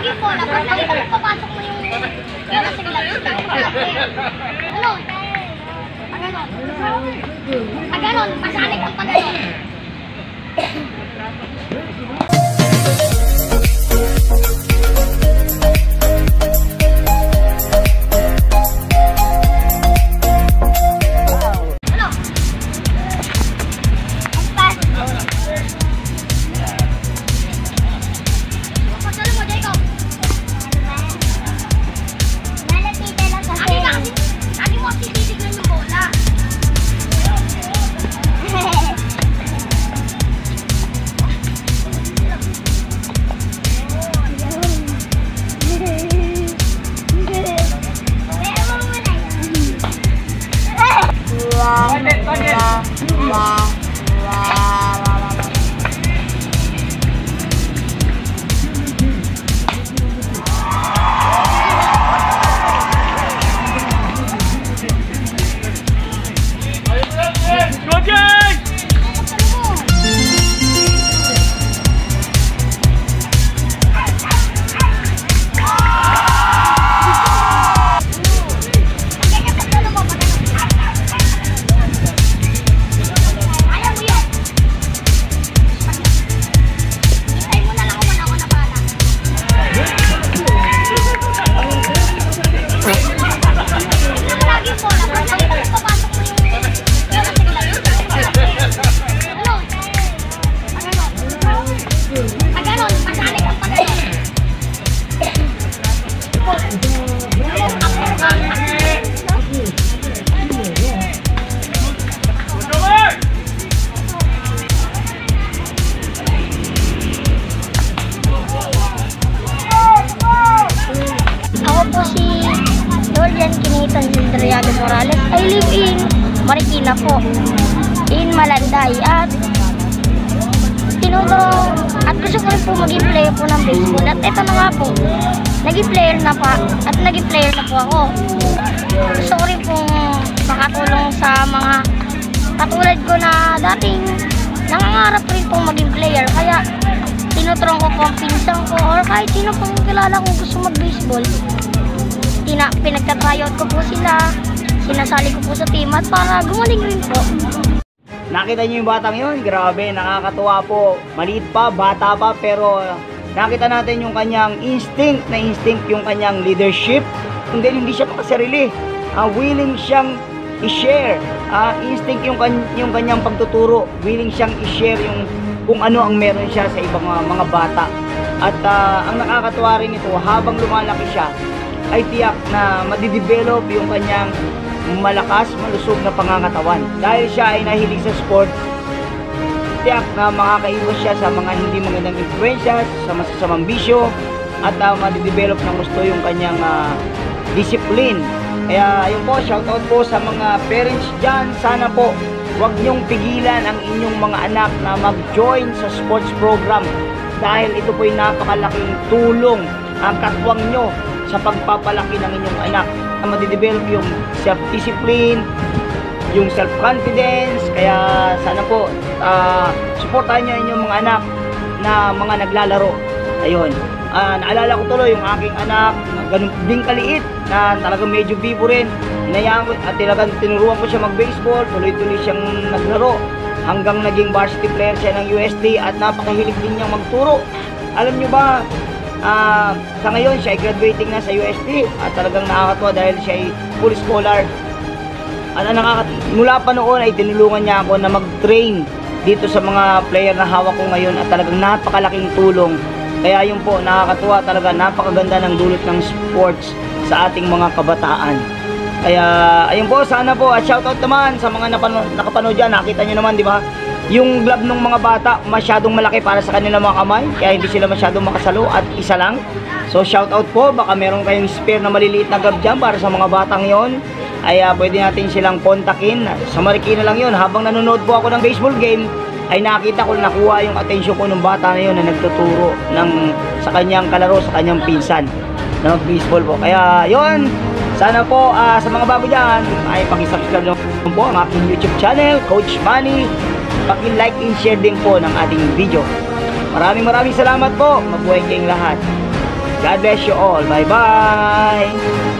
Lagi po, pag nakita mo papasok mo yung sigla. Ano? Pag ganon, pasalit ang pag ganon. I live in Marikina po, in Malanday, at gusto ko rin po maging player po ng baseball. At ito na nga po, naging player na po ako. Gusto ko rin po makatulong sa mga katulad ko na dating nangangarap rin po maging player. Kaya tinuturong ko po ang pinsan ko or kahit sino pong kilala kong gusto mag-baseball. Pinagka-tryout ko po sila, sinasali ko po sa team at para gumaling rin po. Nakita niyo yung batang yun? Grabe, nakakatuwa po. Maliit pa, bata pa, pero nakita natin yung kanyang instinct yung kanyang leadership. Hindi siya makasarili. Willing siyang i-share. Instinct yung kanyang pagtuturo. Willing siyang i-share yung kung ano ang meron siya sa ibang mga bata. At ang nakakatuwa rin ito, habang lumalaki siya, ay tiyak na madidevelop yung kanyang malakas, malusog na pangangatawan. Dahil siya ay nahilig sa sport, tiyak na makakaiwas siya sa mga hindi magandang influensya, sa masasamang bisyo, at madidevelop ng gusto yung kanyang discipline. Kaya ayun po, shoutout po sa mga parents dyan. Sana po, huwag niyong pigilan ang inyong mga anak na mag-join sa sports program. Dahil ito po ay napakalaking tulong ang katwang nyo sa pagpapalaki ng inyong anak, na madidevelop yung self-discipline, yung self-confidence. Kaya sana po supportahan nyo inyong mga anak na mga naglalaro. Ayun, naalala ko tuloy yung aking anak, ganun din kaliit, na talagang medyo bibo rin. Hinayaan ko at talagang tinuruan ko siya mag-baseball, tuloy-tuloy siyang naglaro hanggang naging varsity player siya ng UST at napakahilig din niyang magturo. Alam nyo ba, sa ngayon siya ay graduating na sa UST at talagang nakakatuwa dahil siya ay full scholar. At mula pa noon ay tinulungan niya ako na mag-train dito sa mga player na hawak ko ngayon at talagang napakalaking tulong. Kaya yun po, nakakatuwa talaga, napakaganda ng dulot ng sports sa ating mga kabataan. Kaya ayun po, sana po, at shoutout naman sa mga nakapanood dyan. Nakita nyo naman, di ba? Yung glove ng mga bata masyadong malaki para sa kanilang mga kamay, kaya hindi sila masyadong makasalo at isa lang. So shoutout po, baka meron kayong spare na maliliit na glove dyan para sa mga batang yon, ay pwede natin silang kontakin. Sa Marikina lang yon. Habang nanonood po ako ng baseball game, ay nakita ko, nakuha yung atensyon ko ng bata na yun na nagtuturo sa kanyang kalaro, sa kanyang pinsan na baseball po. Kaya yon, sana po sa mga bago dyan ay paki-subscribe lang po ang aking YouTube channel, Coach Manny. Paki-like and share din po ng ating video. Maraming salamat po. Mabuhay kayong lahat. God bless you all. Bye-bye!